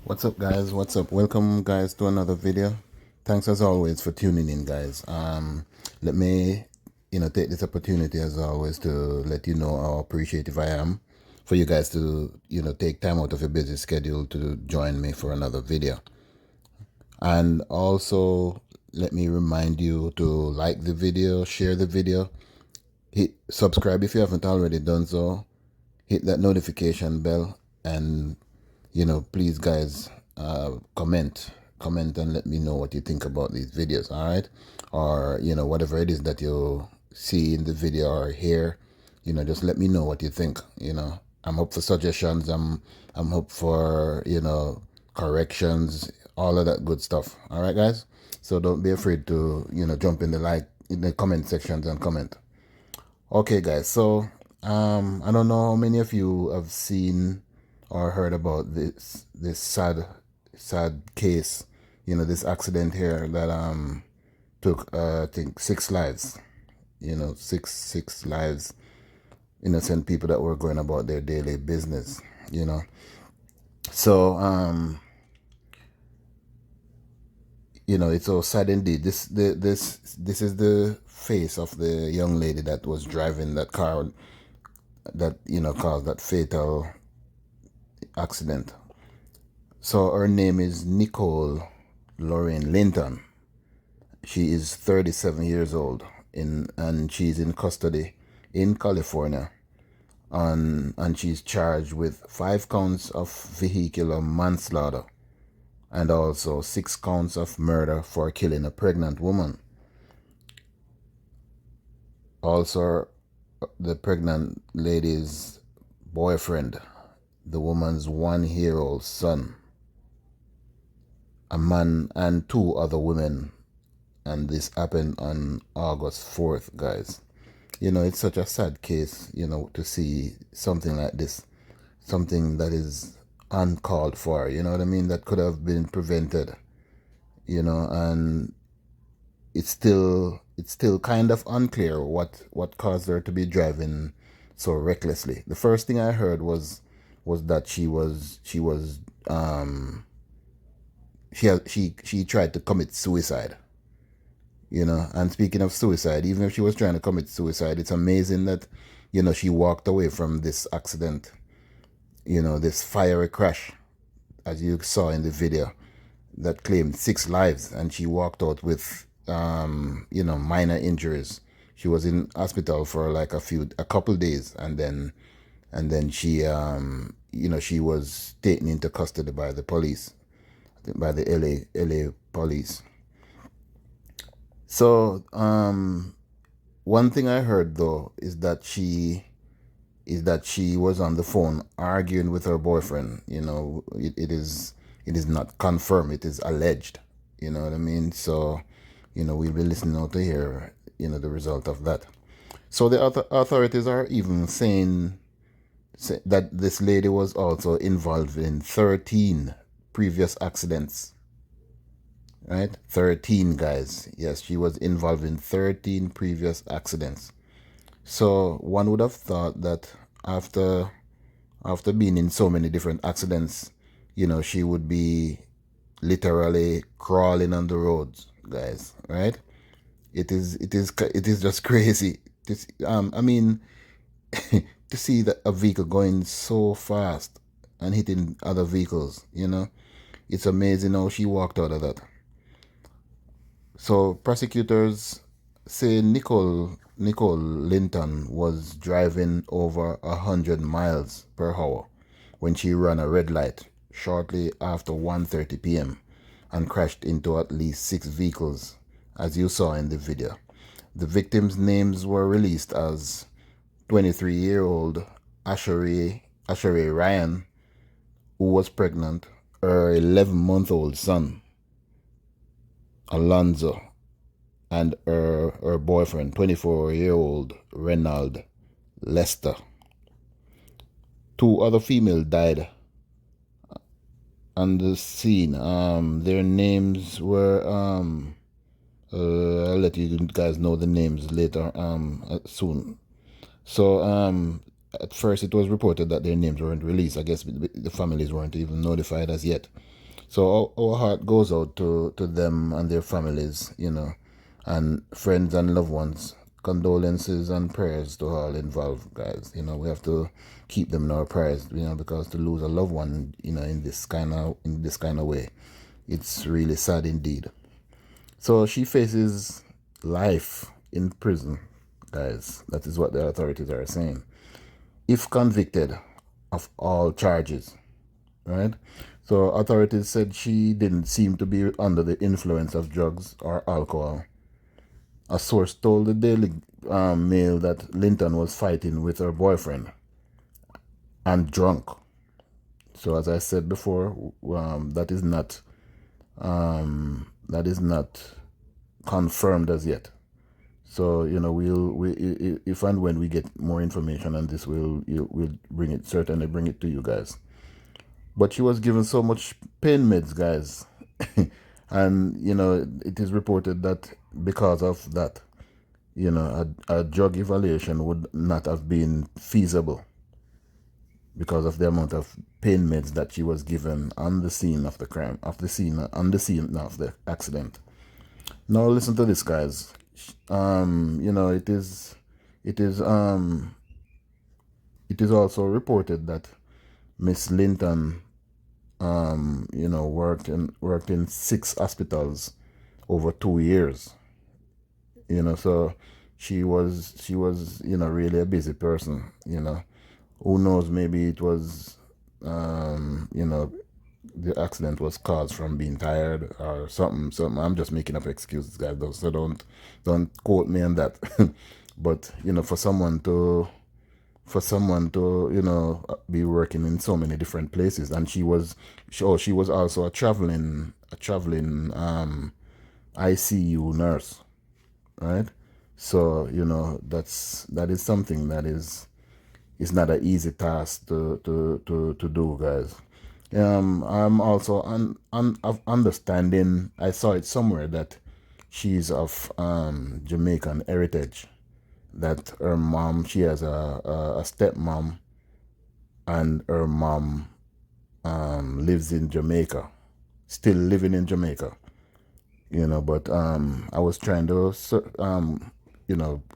What's up, guys? What's up? Welcome, guys, to another video. Thanks as always for tuning in, guys. Let me take this opportunity as always to let you know how appreciative I am for you guys to take time out of your busy schedule to join me for another video. And also, let me remind you to like the video, share the video, hit subscribe if you haven't already done so, hit that notification bell, and please, guys, comment and let me know what you think about these videos. All right, or whatever it is that you see in the video or hear, just let me know what you think. I'm up for suggestions. I'm up for corrections, all of that good stuff. All right, guys, so don't be afraid to jump in the comment sections and comment. Okay, guys, so I don't know how many of you have seen or heard about this sad case, this accident here that took I think 6 lives, six lives, innocent people that were going about their daily business, so it's so sad indeed. This is the face of the young lady that was driving that car that caused that fatal accident. So her name is Nicole Lorraine Linton. She is 37 years old and she's in custody in California, and she's charged with 5 counts of vehicular manslaughter and also 6 counts of murder for killing a pregnant woman. Also, the pregnant lady's boyfriend, the woman's 1-year-old son, a man, and 2 other women. And this happened on August 4th, guys. It's such a sad case, to see something like this, something that is uncalled for, you know what I mean, that could have been prevented, and it's still kind of unclear what caused her to be driving so recklessly. The first thing I heard was that she tried to commit suicide. And speaking of suicide, even if she was trying to commit suicide, it's amazing that she walked away from this accident, this fiery crash, as you saw in the video, that claimed 6 lives, and she walked out with minor injuries. She was in hospital for like a couple days, and then she she was taken into custody by the police, by the LA police. So one thing I heard though is that she was on the phone arguing with her boyfriend. It is not confirmed, it is alleged. You know what I mean? So we'll be listening out to hear the result of that. So the authorities are even saying that this lady was also involved in 13 previous accidents. Right? 13, guys. Yes, she was involved in 13 previous accidents. So one would have thought that after being in so many different accidents, she would be literally crawling on the roads, guys, right? It is just crazy. I mean, to see that a vehicle going so fast and hitting other vehicles, it's amazing how she walked out of that. So prosecutors say Nicole Linton was driving over 100 miles per hour when she ran a red light shortly after 1:30 p.m. and crashed into at least 6 vehicles, as you saw in the video. The victims' names were released as 23-year-old Ashery Ryan, who was pregnant, her 11-month-old son, Alonzo, and her boyfriend, 24-year-old Renald Lester. 2 other females died on the scene. Their names were I'll let you guys know the names later soon. So at first it was reported that their names weren't released. I guess the families weren't even notified as yet. So our heart goes out to them and their families, and friends and loved ones. Condolences and prayers to all involved, guys. We have to keep them in our prayers, because to lose a loved one, in this kind of way, it's really sad indeed. So she faces life in prison, guys. That is what the authorities are saying. If convicted of all charges, right? So authorities said she didn't seem to be under the influence of drugs or alcohol. A source told the Daily Mail that Linton was fighting with her boyfriend and drunk. So as I said before, that is not confirmed as yet. So if and when we get more information on this, we'll certainly bring it to you guys. But she was given so much pain meds, guys. And it is reported that because of that, a drug evaluation would not have been feasible because of the amount of pain meds that she was given on the scene of the crime, on the scene of the accident. Now listen to this, guys. It is also reported that Miss Linton worked in 6 hospitals over 2 years. So she was really a busy person. Who knows? Maybe it was, the accident was caused from being tired or something. Something. I'm just making up excuses, guys. So don't quote me on that. But for someone to be working in so many different places, and she was also a traveling ICU nurse, right? So that is something that is not an easy task to do, guys. I'm also of understanding. I saw it somewhere that she's of Jamaican heritage. That her mom, she has a stepmom, and her mom lives in Jamaica, still living in Jamaica. But I was trying to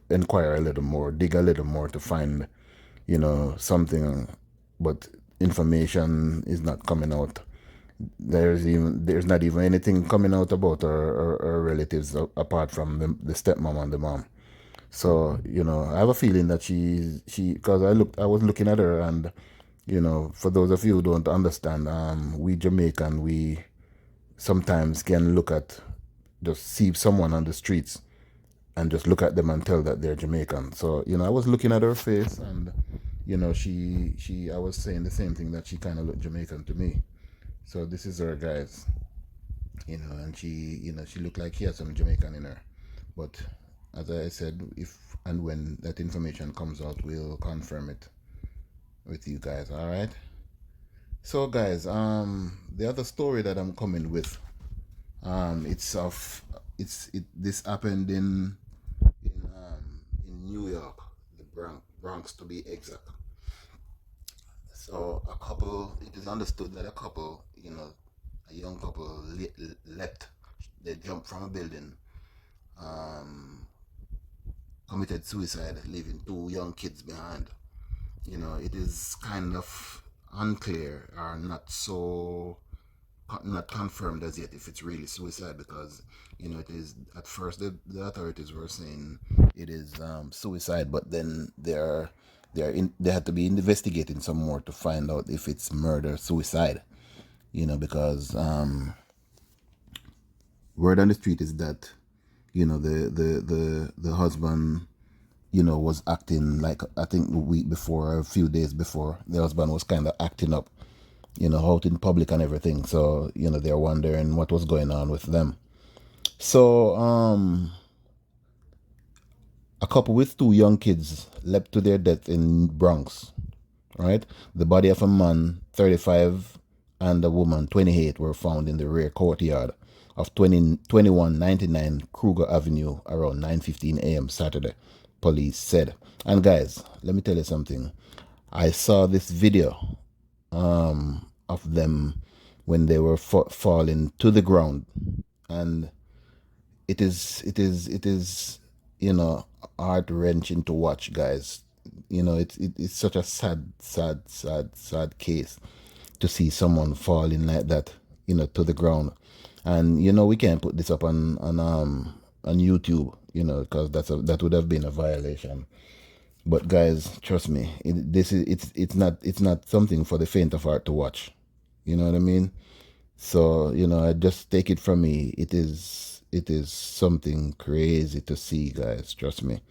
inquire a little more, dig a little more to find something, but information is not coming out. There's not even anything coming out about her relatives apart from the stepmom and the mom. So I have a feeling that she because I was looking at her, and for those of you who don't understand, we Jamaican, we sometimes can just see someone on the streets and just look at them and tell that they're Jamaican. So I was looking at her face, and I was saying the same thing, that she kind of looked Jamaican to me. So this is her, guys. And she looked like she had some Jamaican in her. But as I said, if and when that information comes out, we'll confirm it with you guys. All right. So, guys, the other story that I'm coming with, this happened in New York, the Bronx to be exact. So it is understood that a young couple leapt, they jumped from a building, um, committed suicide, leaving 2 young kids behind. It is kind of unclear, or not confirmed as yet, if it's really suicide, because it is, at first the authorities were saying it is suicide, but then they had to be investigating some more to find out if it's murder suicide. Because word on the street is that the husband was acting like, I think, a week before, a few days before, the husband was kind of acting up, out in public and everything. So, they're wondering what was going on with them. So, a couple with 2 young kids leapt to their death in Bronx, right? The body of a man, 35, and a woman, 28, were found in the rear courtyard of 2199 Kruger Avenue around 9:15 a.m. Saturday, police said. And guys, let me tell you something. I saw this video of them when they were falling to the ground. And it is heart wrenching to watch, guys. It's such a sad case to see someone falling like that, to the ground. And we can't put this up on YouTube, because that would have been a violation. But guys, trust me, it's not something for the faint of heart to watch. You know what I mean? So, I just take it from me. It is something crazy to see, guys. Trust me.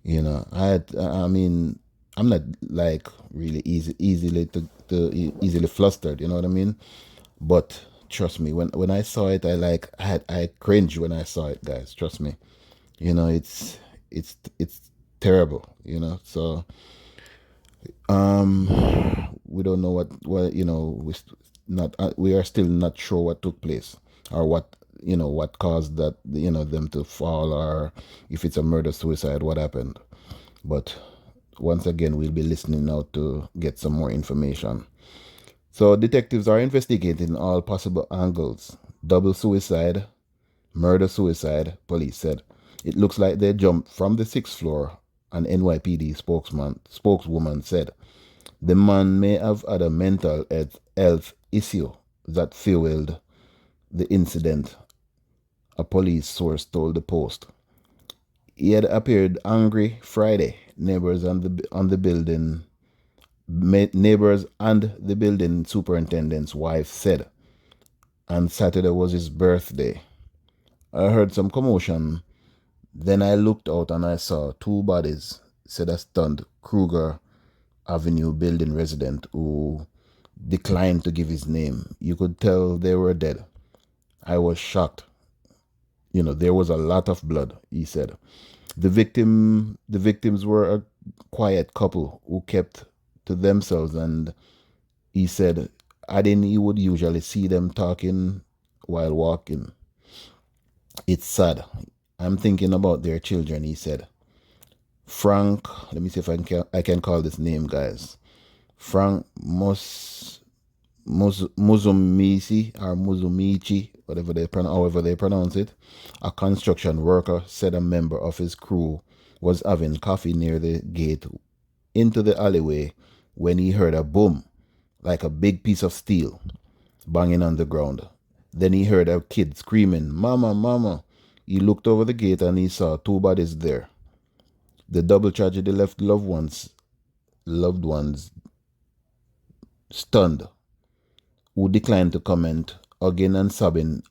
I mean, I'm not like really easily flustered. You know what I mean? But trust me, when I saw it, I cringed when I saw it, guys. Trust me. It's terrible. So we don't know what we are still not sure what took place, or what caused that, them to fall, or if it's a murder suicide, what happened. But once again, we'll be listening out to get some more information. So detectives are investigating all possible angles: double suicide, murder suicide, police said. It looks like they jumped from the sixth floor, an NYPD spokeswoman said. The man may have had a mental health issue that fueled the incident, a police source told the Post. He had appeared angry Friday. Neighbors and the building superintendent's wife said, and Saturday was his birthday. I heard some commotion. Then I looked out and I saw two bodies, said a stunned Kruger Avenue building resident who declined to give his name. You could tell they were dead. I was shocked. There was a lot of blood, he said. The victims were a quiet couple who kept to themselves, and he said, I didn't he would usually see them talking while walking. It's sad. I'm thinking about their children, he said. Frank, let me see if I can call this name, guys. Frank Muzumisi or Muzumichi, however they pronounce it, a construction worker, said a member of his crew was having coffee near the gate into the alleyway when he heard a boom, like a big piece of steel, banging on the ground. Then he heard a kid screaming, Mama, Mama. He looked over the gate and he saw two bodies there. The double tragedy left loved ones stunned, who declined to comment, hugging and sobbing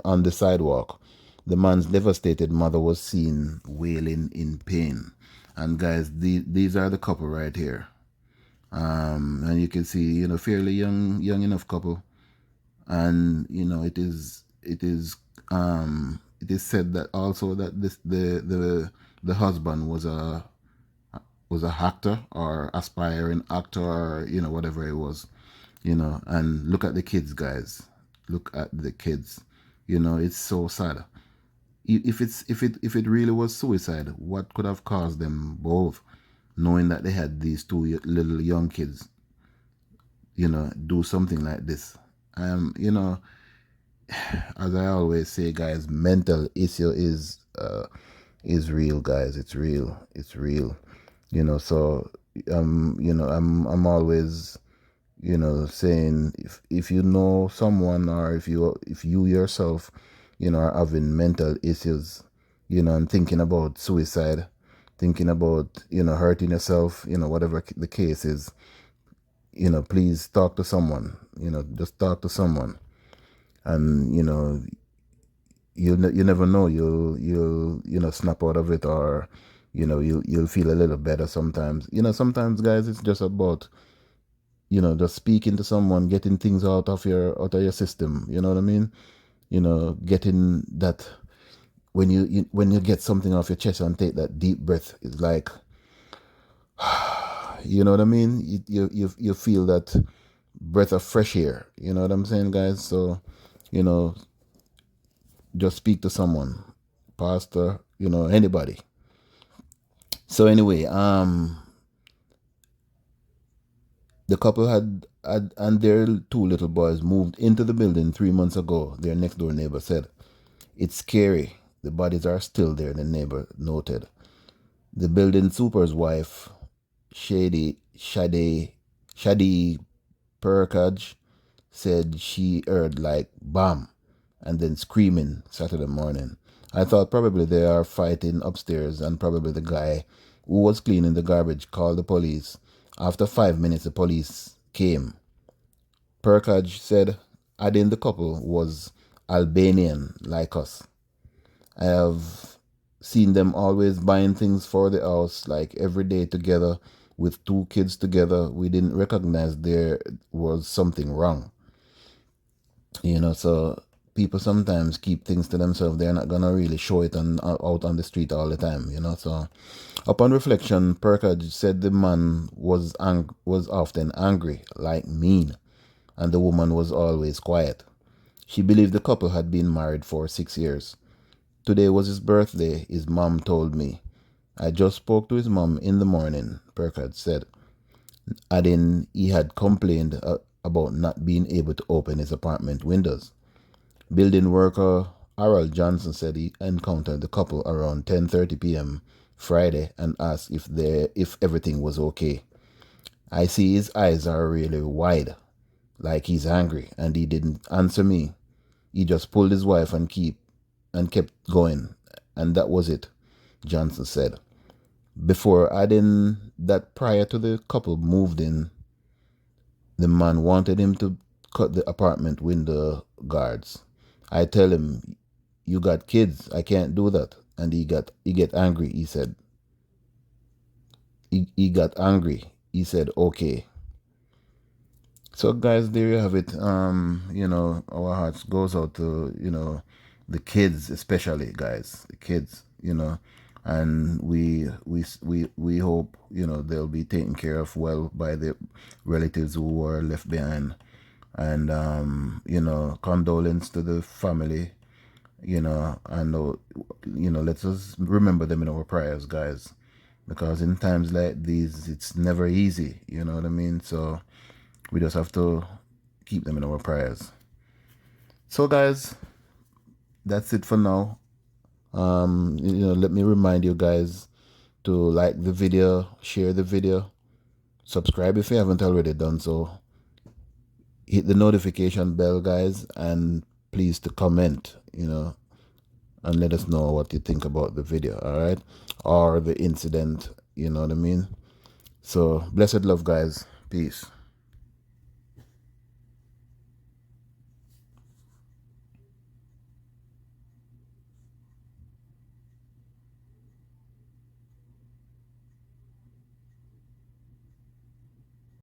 on the sidewalk. The man's devastated mother was seen wailing in pain. And guys, these are the couple right here. And you can see, fairly young enough couple. And it is said that also that the husband was a actor, or aspiring actor, or whatever it was. And look at the kids, guys. Look at the kids. It's so sad. If it really was suicide, what could have caused them both, knowing that they had these two little young kids, do something like this? As I always say, guys, mental issue is real, guys. It's real. It's real. So I'm always saying, if you know someone, or if you yourself are having mental issues, and thinking about suicide, thinking about hurting yourself, whatever the case is, please talk to someone. Just talk to someone. And you never know, you'll snap out of it, or you'll feel a little better sometimes. Sometimes, guys, it's just about just speaking to someone, getting things out of your system. You know what I mean? Getting that, when you get something off your chest and take that deep breath, it's like, you know what I mean? You feel that breath of fresh air. You know what I'm saying, guys? So, just speak to someone, pastor, anybody. So anyway, the couple had and their two little boys moved into the building 3 months ago, their next door neighbor said. It's scary. The bodies are still there, the neighbor noted. The building super's wife, Shadi Perkaj, said she heard like bam and then screaming Saturday morning. I thought probably they are fighting upstairs and probably the guy who was cleaning the garbage called the police. After 5 minutes, the police came. Perkaj said adding the couple was Albanian like us. I have seen them always buying things for the house, like every day together with two kids together. We didn't recognize there was something wrong. So people sometimes keep things to themselves. They're not gonna really show it out on the street all the time. So upon reflection, Perkaj said the man was often angry, like mean, and the woman was always quiet. She believed the couple had been married for 6 years. Today was his birthday, his mom told me. I just spoke to his mom in the morning, Perkaj said, adding he had complained about not being able to open his apartment windows. Building worker Harold Johnson said he encountered the couple around 10:30 p.m. Friday and asked if everything was okay. I see his eyes are really wide, like he's angry, and he didn't answer me. He just pulled his wife and kept going, and that was it, Johnson said. Before adding that prior to the couple moved in, the man wanted him to cut the apartment window guards. I tell him, you got kids, I can't do that. And he get angry, he said. He got angry. He said, okay. So guys, there you have it. Our hearts goes out to, the kids, especially guys, the kids, and we hope, they'll be taken care of well by the relatives who were left behind. And condolence to the family, and let's just remember them in our prayers, guys, because in times like these it's never easy, you know what I mean? So we just have to keep them in our prayers. So guys, that's it for now. Let me remind you guys to like the video, share the video, subscribe if you haven't already done so, hit the notification bell, guys, and please to comment, and let us know what you think about the video, all right, or the incident, you know what I mean? So blessed love, guys. Peace.